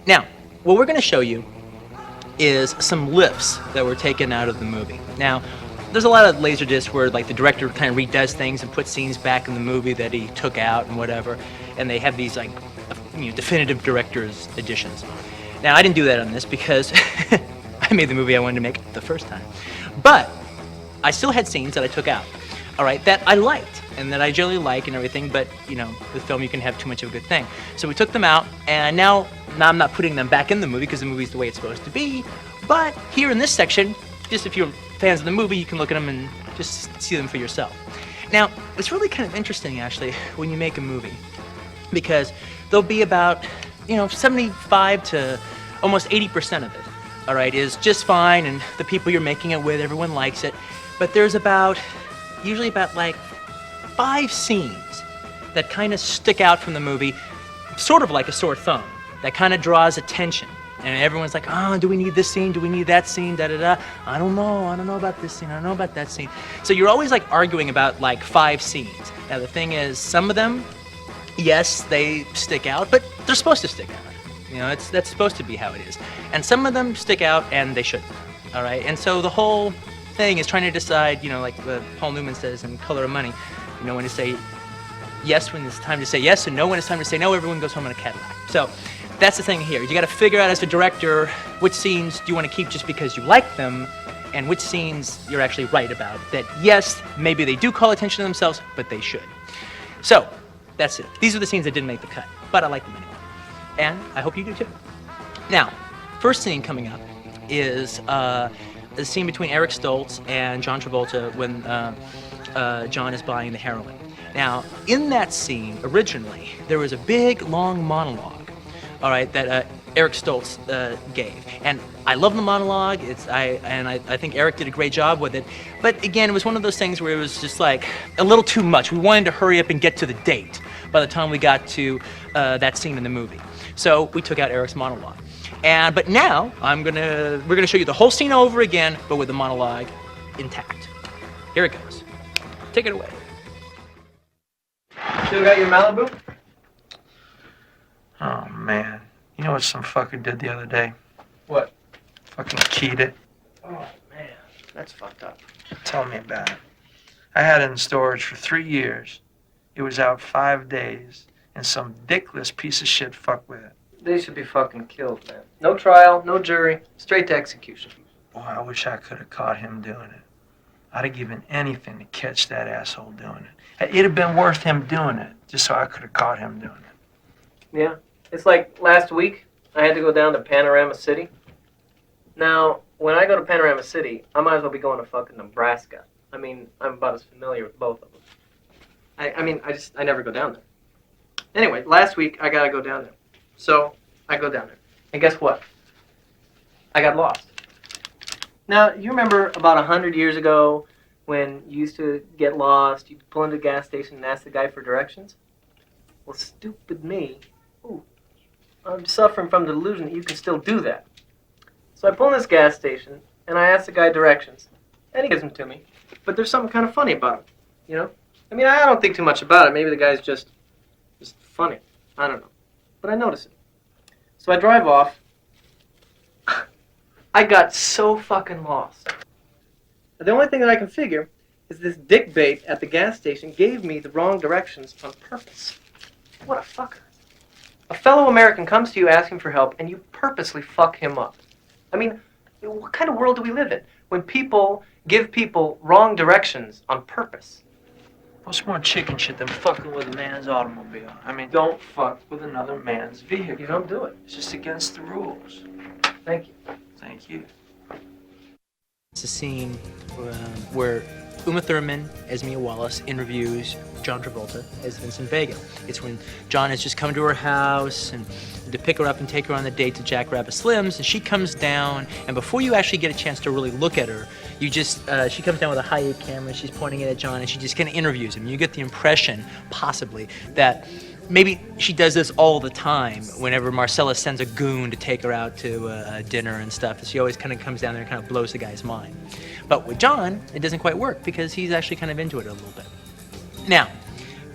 Now, what we're going to show you is some lifts that were taken out of the movie. Now, there's a lot of laserdiscs where like the director kind of redoes things and puts scenes back in the movie that he took out and whatever, and they have these like definitive director's editions. Now, I didn't do that on this because I made the movie I wanted to make the first time, but I still had scenes that I took out, all right, that I liked and that I generally like and everything, but with film you can have too much of a good thing. So we took them out, and now I'm not putting them back in the movie because the movie's the way it's supposed to be, but here in this section, just if you're fans of the movie, you can look at them and just see them for yourself. Now, it's really kind of interesting actually when you make a movie, because there'll be about 75 to almost 80% of it, all right, is just fine, and the people you're making it with, everyone likes it, but there's usually about like 5 scenes that kind of stick out from the movie, sort of like a sore thumb, that kind of draws attention. And everyone's like, oh, do we need this scene? Do we need that scene? Da da da. I don't know about this scene. I don't know about that scene. So you're always like arguing about like 5 scenes. Now the thing is, some of them, yes, they stick out, but they're supposed to stick out. That's supposed to be how it is. And some of them stick out and they shouldn't. All right. And so the whole thing is trying to decide, like Paul Newman says in Color of Money, when to say yes when it's time to say yes, and no when it's time to say no. Everyone goes home in a Cadillac. So that's the thing here. You got to figure out as a director which scenes do you want to keep just because you like them, and which scenes you're actually right about. That yes, maybe they do call attention to themselves, but they should. So that's it. These are the scenes that didn't make the cut, but I like them anyway, and I hope you do too. Now, first scene coming up is the scene between Eric Stoltz and John Travolta when John is buying the heroin. Now, in that scene, originally, there was a big, long monologue, all right, that Eric Stoltz gave. And I love the monologue. I think Eric did a great job with it. But again, it was one of those things where it was just like a little too much. We wanted to hurry up and get to the date by the time we got to that scene in the movie. So we took out Eric's monologue. But now we're gonna show you the whole scene over again, but with the monologue intact. Here it goes. Take it away. Still got your Malibu? Oh, man. You know what some fucker did the other day? What? Fucking keyed it. Oh, man. That's fucked up. Tell me about it. I had it in storage for 3 years. It was out 5 days, and some dickless piece of shit fucked with it. They should be fucking killed, man. No trial, no jury, straight to execution. Boy, I wish I could have caught him doing it. I'd have given anything to catch that asshole doing it. It'd have been worth him doing it, just so I could have caught him doing it. Yeah. It's like last week, I had to go down to Panorama City. Now, when I go to Panorama City, I might as well be going to fucking Nebraska. I mean, I'm about as familiar with both of them. I never go down there. Anyway, last week, I gotta go down there. So, I go down there. And guess what? I got lost. Now, you remember about 100 years ago when you used to get lost, you'd pull into a gas station and ask the guy for directions? Well, stupid me. Ooh, I'm suffering from the delusion that you can still do that. So I pull in this gas station, and I ask the guy directions, and he gives them to me. But there's something kind of funny about him, I mean, I don't think too much about it. Maybe the guy's just funny. I don't know. But I notice it. So I drive off. I got so fucking lost. The only thing that I can figure is this dickbait at the gas station gave me the wrong directions on purpose. What a fucker. A fellow American comes to you asking for help, and you purposely fuck him up. I mean, what kind of world do we live in when people give people wrong directions on purpose? What's more chicken shit than fucking with a man's automobile? I mean, don't fuck with another man's vehicle. You don't do it. It's just against the rules. Thank you. Thank you. It's a scene where Uma Thurman as Mia Wallace interviews John Travolta as Vincent Vega. It's when John has just come to her house and to pick her up and take her on the date to Jackrabbit Slim's, and she comes down, and before you actually get a chance to really look at her, she comes down with a high-8 camera, she's pointing it at John, and she just kind of interviews him. You get the impression, possibly, that maybe she does this all the time whenever Marcella sends a goon to take her out to dinner and stuff. She always kind of comes down there and kind of blows the guy's mind. But with John, it doesn't quite work because he's actually kind of into it a little bit. Now,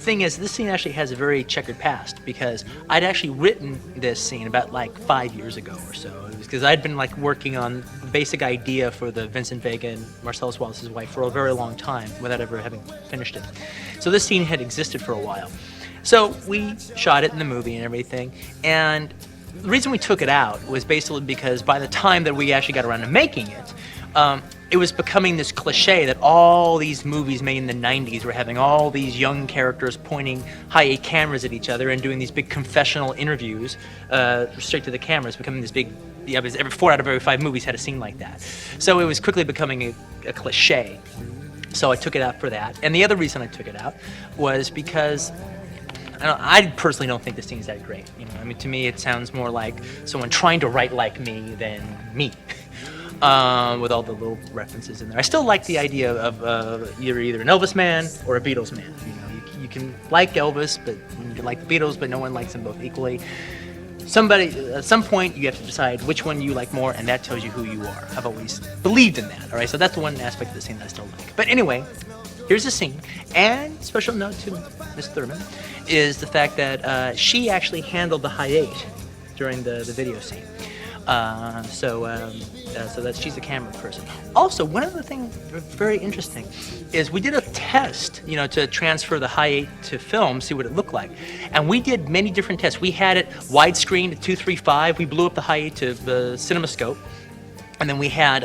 thing is, this scene actually has a very checkered past because I'd actually written this scene about like 5 years ago or so. It was because I'd been like working on the basic idea for the Vincent Vega and Marcellus Wallace's wife for a very long time without ever having finished it. So this scene had existed for a while. So we shot it in the movie and everything, and the reason we took it out was basically because by the time that we actually got around to making it, it was becoming this cliche that all these movies made in the 90s were having all these young characters pointing high-8 cameras at each other and doing these big confessional interviews straight to the cameras, becoming this big, every 4 out of every 5 movies had a scene like that. So it was quickly becoming a cliche. So I took it out for that. And the other reason I took it out was because I personally don't think this scene is that great. You know, I mean, to me, it sounds more like someone trying to write like me than me, with all the little references in there. I still like the idea of you're either an Elvis man or a Beatles man. You know, you can like Elvis, but you can like the Beatles, but no one likes them both equally. At some point, you have to decide which one you like more, and that tells you who you are. I've always believed in that. All right, so that's the one aspect of the scene that I still like. But anyway, here's the scene, and special note to Miss Thurman is the fact that she actually handled the high-8 during the video scene. So that she's a camera person. Also, one other thing very interesting is we did a test, you know, to transfer the high-8 to film, see what it looked like. And we did many different tests. We had it widescreen to 235. We blew up the high-8 to the CinemaScope. And then we had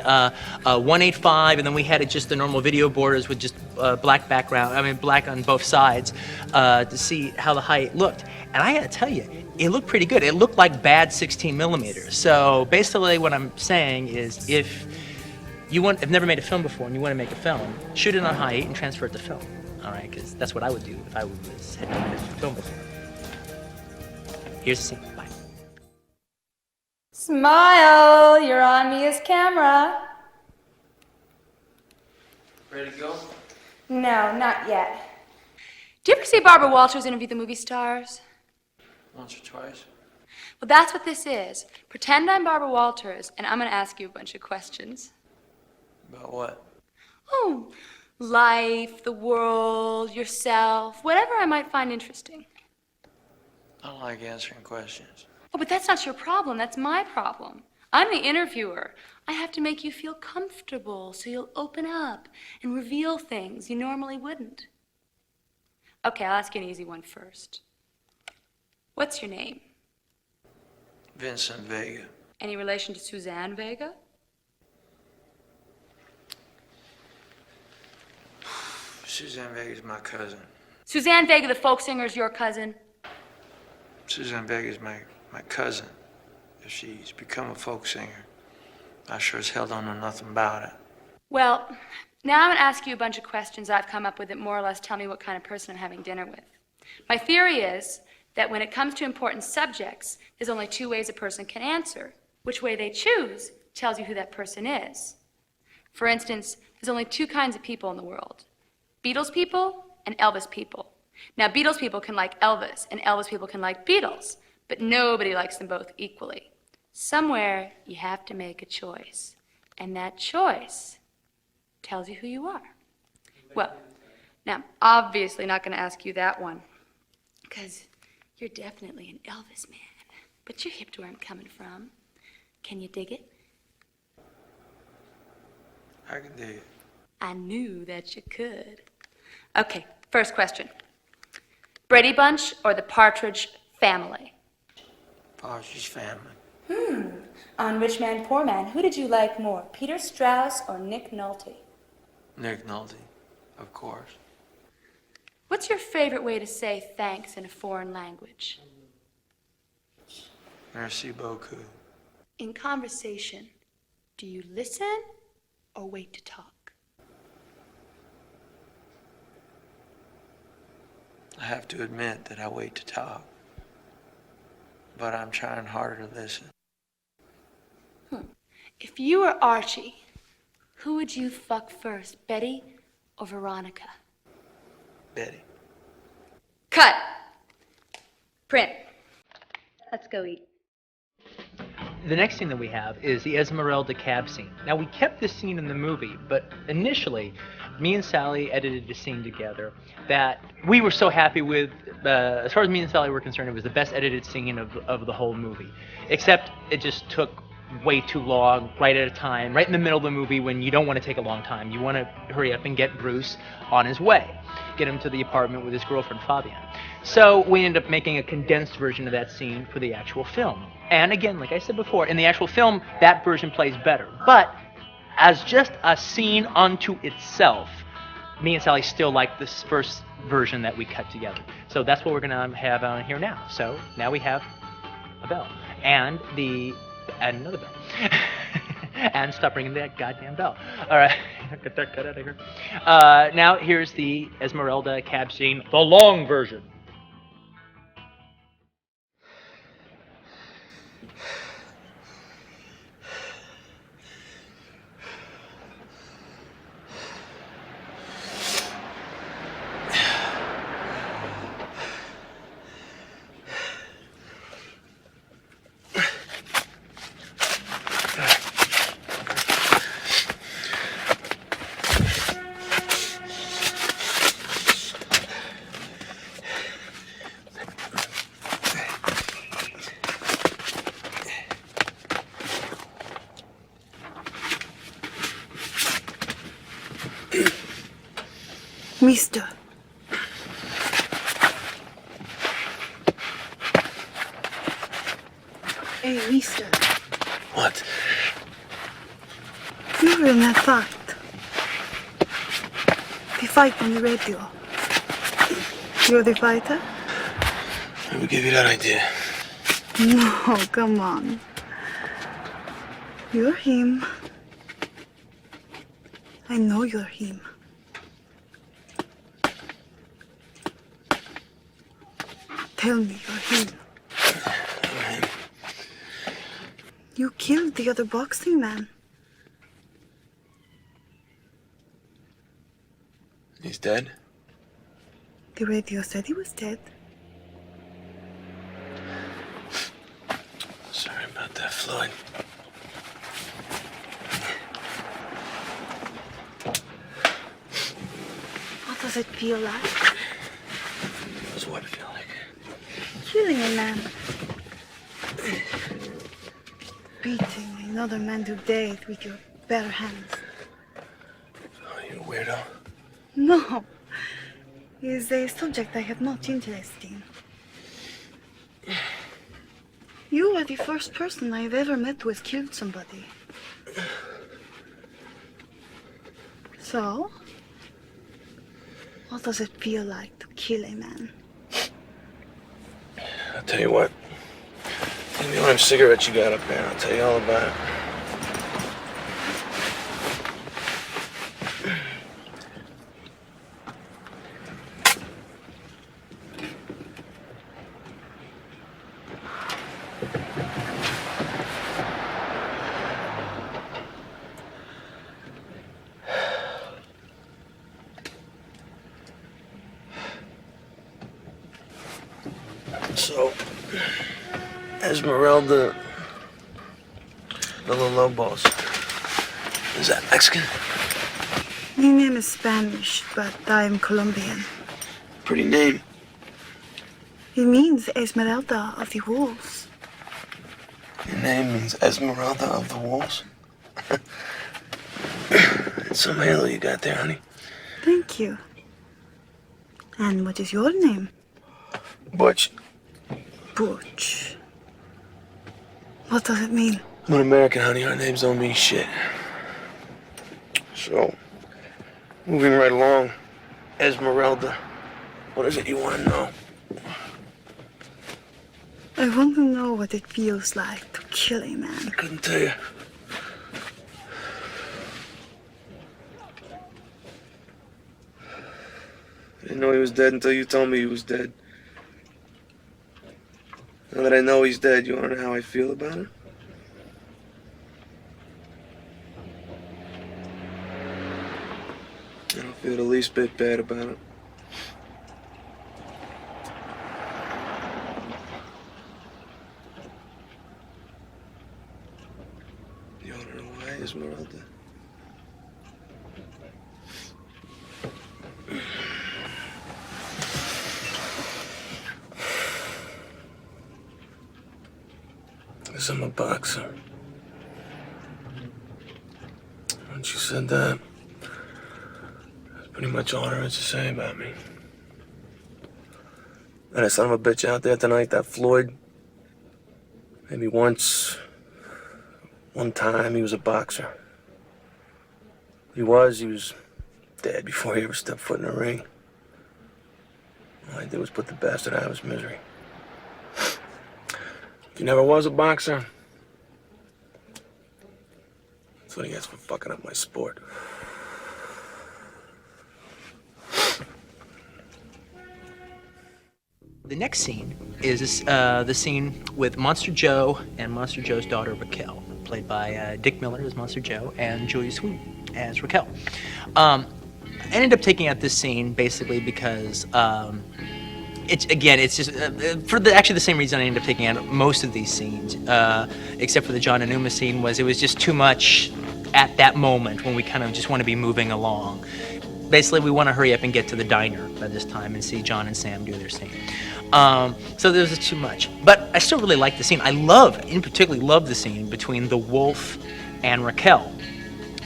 185, and then we had it just the normal video borders with just black background, black on both sides, to see how the height looked. And I gotta tell you, it looked pretty good. It looked like bad 16 millimeters. So basically what I'm saying is if you have never made a film before and you want to make a film, shoot it on high-8 and transfer it to film. All right, because that's what I would do if I had never made a film before. Here's the scene. Bye. Smile, you're on me as camera. Ready to go? No, not yet. Do you ever see Barbara Walters interview the movie stars? Once or twice. Well, that's what this is. Pretend I'm Barbara Walters, and I'm going to ask you a bunch of questions. About what? Oh, life, the world, yourself, whatever I might find interesting. I don't like answering questions. Oh, but that's not your problem. That's my problem. I'm the interviewer. I have to make you feel comfortable so you'll open up and reveal things you normally wouldn't. Okay, I'll ask you an easy one first. What's your name? Vincent Vega. Any relation to Suzanne Vega? Suzanne Vega's my cousin. Suzanne Vega, the folk singer, is your cousin? Suzanne Vega's my cousin. If she's become a folk singer, I sure as hell don't know nothing about it. Well, now I'm going to ask you a bunch of questions I've come up with that more or less tell me what kind of person I'm having dinner with. My theory is that when it comes to important subjects, there's only 2 ways a person can answer. Which way they choose tells you who that person is. For instance, there's only 2 kinds of people in the world. Beatles people and Elvis people. Now, Beatles people can like Elvis, and Elvis people can like Beatles, but nobody likes them both equally. Somewhere, you have to make a choice, and that choice tells you who you are. Well, now, I'm obviously not going to ask you that one, because you're definitely an Elvis man, but you're hip to where I'm coming from. Can you dig it? I can dig it. I knew that you could. Okay, first question. Brady Bunch or the Partridge Family? Partridge Family. On Rich Man, Poor Man, who did you like more, Peter Strauss or Nick Nolte? Nick Nolte, of course. What's your favorite way to say thanks in a foreign language? Merci beaucoup. In conversation, do you listen or wait to talk? I have to admit that I wait to talk, but I'm trying harder to listen. If you were Archie, who would you fuck first, Betty or Veronica? Betty. Cut! Print. Let's go eat. The next scene that we have is the Esmeralda cab scene. Now, we kept this scene in the movie, but initially, me and Sally edited a scene together that we were so happy with. As far as me and Sally were concerned, it was the best edited scene of the whole movie. Except it just took way too long, right at a time, right in the middle of the movie when you don't want to take a long time. You want to hurry up and get Bruce on his way, get him to the apartment with his girlfriend Fabienne. So we ended up making a condensed version of that scene for the actual film. And again, like I said before, in the actual film, that version plays better. But as just a scene unto itself, me and Sally still like this first version that we cut together. So that's what we're going to have on here now. So now we have a bell. And another bell. And stop ringing that goddamn bell. All right, get that cut out of here. Now here's the Esmeralda cab scene, the long version. Mister. Hey, mister. What? You're in that fight. The fight on the radio. You're the fighter? Who gave you that idea? No, come on. You're him. I know you're him. Tell me you're him. You killed the other boxing man. He's dead? The radio said he was dead. Sorry about that, Floyd. What does it feel like? What's what feel like? Killing a man. Beating another man to death with your bare hands. Oh, you a weirdo? No. It's a subject I have not interest in. You are the first person I've ever met who has killed somebody. So, what does it feel like to kill a man? I'll tell you what. Tell me how many cigarettes you got up there. I'll tell you all about it. So, Esmeralda Villalobos. Is that Mexican? My name is Spanish, but I am Colombian. Pretty name. It means Esmeralda of the Wolves. Your name means Esmeralda of the Wolves? It's some halo you got there, honey. Thank you. And what is your name? Butch. Butch. What does it mean? I'm an American, honey. Our names don't mean shit. So, moving right along, Esmeralda, what is it you want to know? I want to know what it feels like to kill a man. I couldn't tell you. I didn't know he was dead until you told me he was dead. Now that I know he's dead, you want to know how I feel about it? I don't feel the least bit bad about it. You want to know why, Esmeralda? Because I'm a boxer. Once you said that, that's pretty much all there is to say about me. That son of a bitch out there tonight, that Floyd, maybe one time he was a boxer. He was dead before he ever stepped foot in the ring. All I did was put the bastard out of his misery. If he never was a boxer, that's what he gets for fucking up my sport. The next scene is the scene with Monster Joe and Monster Joe's daughter Raquel, played by Dick Miller as Monster Joe and Julia Sweeney as Raquel. I ended up taking out this scene basically because it's just for actually the same reason I ended up taking out most of these scenes, except for the John and Uma scene. It was just too much at that moment when we kind of just want to be moving along. Basically, we want to hurry up and get to the diner by this time and see John and Sam do their scene. So there was too much. But I still really like the scene. In particular, love the scene between the wolf and Raquel.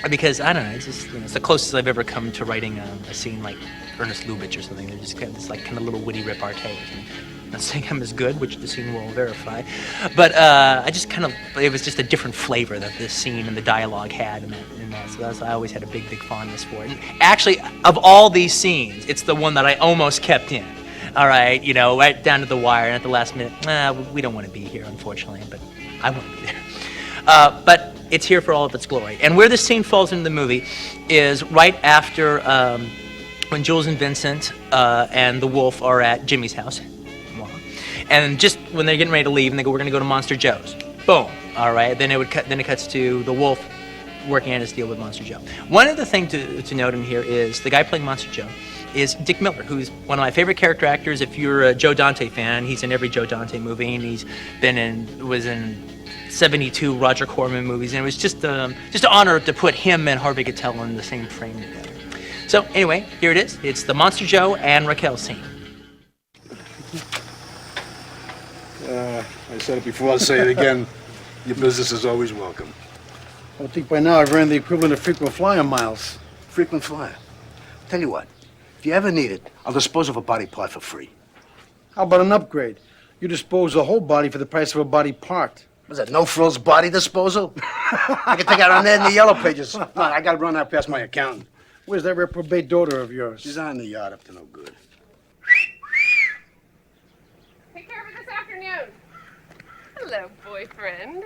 Because, I don't know, it's the closest I've ever come to writing a scene like Ernest Lubitsch or something. They're just kind of this kind of little witty repartees. I'm not saying I'm as good, which the scene will verify, but it was just a different flavor that this scene and the dialogue had in that. So I always had a big fondness for it. And actually, of all these scenes, it's the one that I almost kept in. All right, right down to the wire, and at the last minute, we don't want to be here, unfortunately, but I want to be there. But it's here for all of its glory. And where this scene falls into the movie is right after when Jules and Vincent and the wolf are at Jimmy's house. And just when they're getting ready to leave, and they go, "We're going to go to Monster Joe's." Boom. All right. Then it cuts to the wolf working out his deal with Monster Joe. One other thing to note in here is the guy playing Monster Joe is Dick Miller, who's one of my favorite character actors. If you're a Joe Dante fan, he's in every Joe Dante movie, and was in 72 Roger Corman movies, and it was just an honor to put him and Harvey Keitel in the same frame together. So anyway, here it is. It's the Monster Joe and Raquel scene. I said it before, I'll say it again. Your business is always welcome. I think by now I've earned the equivalent of frequent flyer miles. Frequent flyer. Tell you what, if you ever need it, I'll dispose of a body part for free. How about an upgrade? You dispose the whole body for the price of a body part. Was that no-frills body disposal? I can take it on there in the yellow pages. No, I gotta run that past my accountant. Where's that reprobate daughter of yours? She's on the yacht up to no good. Take care of it this afternoon. Hello, boyfriend.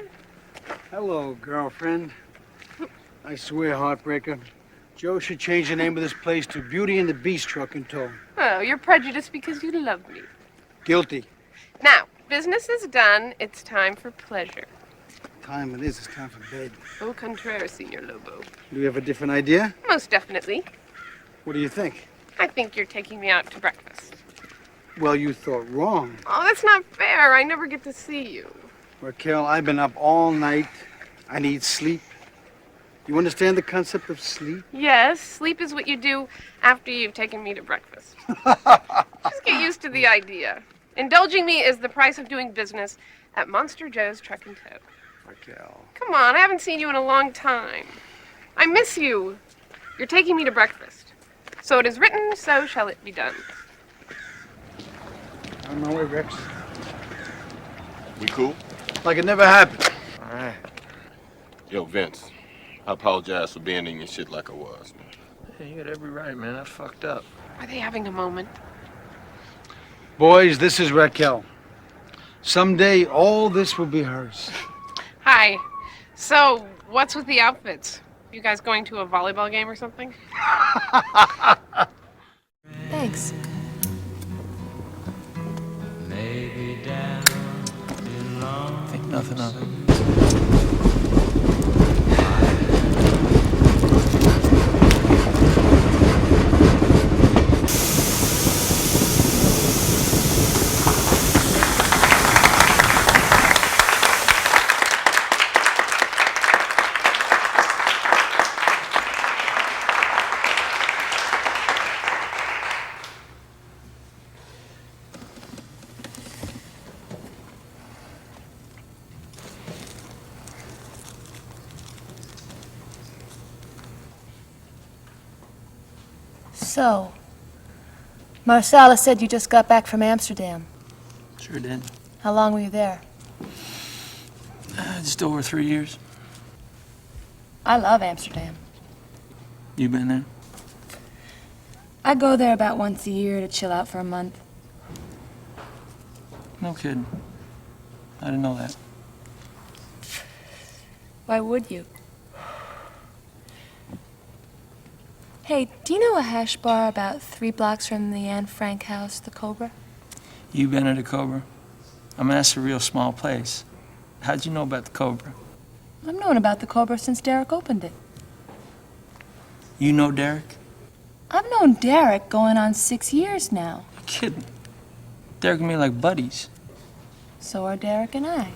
Hello, girlfriend. I swear, heartbreaker. Joe should change the name of this place to Beauty and the Beast Truck and Tow. Oh, you're prejudiced because you love me. Guilty. Now, business is done. It's time for pleasure. Time it is. It's time for bed. Au contraire, Senor Lobo. Do you have a different idea? Most definitely. What do you think? I think you're taking me out to breakfast. Well, you thought wrong. Oh, that's not fair. I never get to see you. Raquel, I've been up all night. I need sleep. You understand the concept of sleep? Yes, sleep is what you do after you've taken me to breakfast. Just get used to the idea. Indulging me is the price of doing business at Monster Joe's Truck and Tow. Raquel. Come on, I haven't seen you in a long time. I miss you. You're taking me to breakfast. So it is written, so shall it be done. On my way, Rex. We cool? Like it never happened. All right. Yo, Vince, I apologize for being in your shit like I was, man. Hey, you got every right, man. I fucked up. Are they having a moment? Boys, this is Raquel. Someday, all this will be hers. Hi. So, what's with the outfits? You guys going to a volleyball game or something? Thanks. Think nothing of it. So, Marcella said you just got back from Amsterdam. Sure did. How long were you there? Just over 3 years. I love Amsterdam. You been there? I go there about once a year to chill out for a month. No kidding. I didn't know that. Why would you? Hey, do you know a hash bar about 3 blocks from the Anne Frank house, the Cobra? You been at the Cobra? I mean, that's a real small place. How'd you know about the Cobra? I've known about the Cobra since Derek opened it. You know Derek? I've known Derek going on 6 years now. You're kidding. Derek and me are like buddies. So are Derek and I.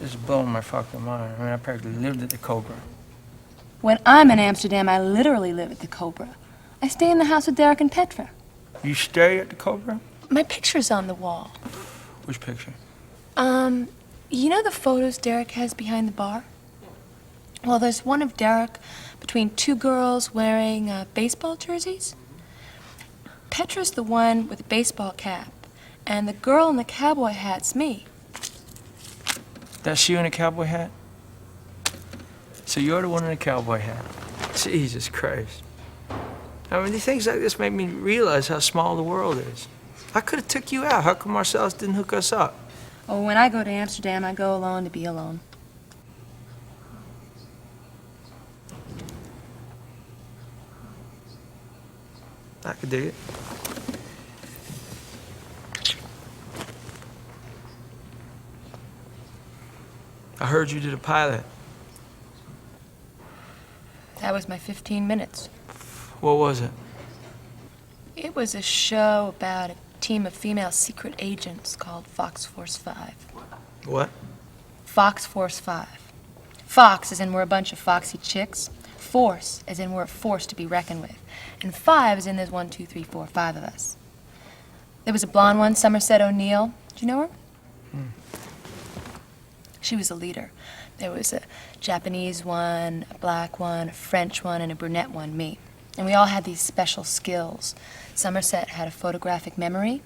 It's blowing my fucking mind. I mean, I practically lived at the Cobra. When I'm in Amsterdam, I literally live at the Cobra. I stay in the house with Derek and Petra. You stay at the Cobra? My picture's on the wall. Which picture? You know the photos Derek has behind the bar? Well, there's one of Derek between 2 girls wearing baseball jerseys. Petra's the one with the baseball cap, and the girl in the cowboy hat's me. That's you in a cowboy hat? So you're the one in a cowboy hat. Jesus Christ. I mean, these things like this make me realize how small the world is. I could have took you out. How come Marcellus didn't hook us up? Oh, when I go to Amsterdam, I go alone to be alone. I could dig it. I heard you did a pilot. That was my 15 minutes. What was it? It was a show about a team of female secret agents called Fox Force 5. What? Fox Force 5. Fox as in we're a bunch of foxy chicks. Force as in we're a force to be reckoned with. And 5 as in there's 1, 2, 3, 4, 5 of us. There was a blonde one, Somerset O'Neill. Do you know her? She was a leader. There was a Japanese one, a black one, a French one, and a brunette one, me. And we all had these special skills. Somerset had a photographic memory.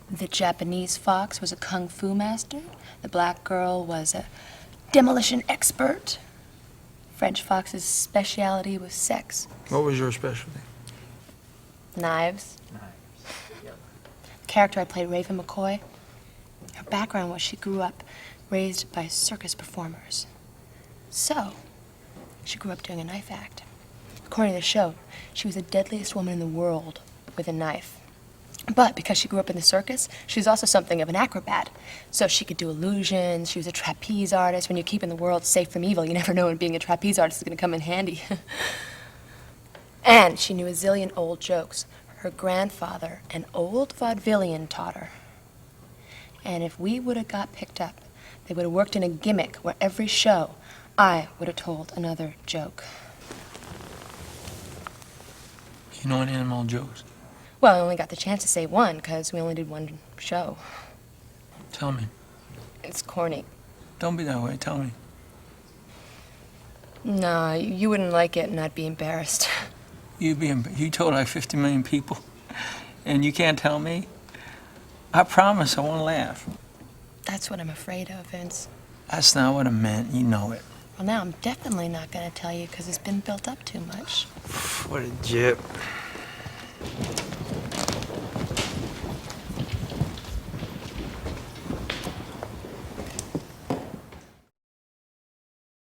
The Japanese fox was a kung fu master. The black girl was a demolition expert. French fox's specialty was sex. What was your specialty? Knives. The character I played, Raven McCoy, her background was she grew up raised by circus performers. So, she grew up doing a knife act. According to the show, she was the deadliest woman in the world with a knife. But because she grew up in the circus, she was also something of an acrobat. So she could do illusions, she was a trapeze artist. When you're keeping the world safe from evil, you never know when being a trapeze artist is going to come in handy. And she knew a zillion old jokes. Her grandfather, an old vaudevillian, taught her. And if we would have got picked up, they would have worked in a gimmick where every show I would have told another joke. You know any animal jokes? Well, I only got the chance to say one because we only did one show. Tell me. It's corny. Don't be that way. Tell me. No, you wouldn't like it and I'd be embarrassed. You told like 50 million people, and you can't tell me? I promise I won't laugh. That's what I'm afraid of, Vince. That's not what I meant. You know it. Well, now I'm definitely not going to tell you because it's been built up too much. What a jip.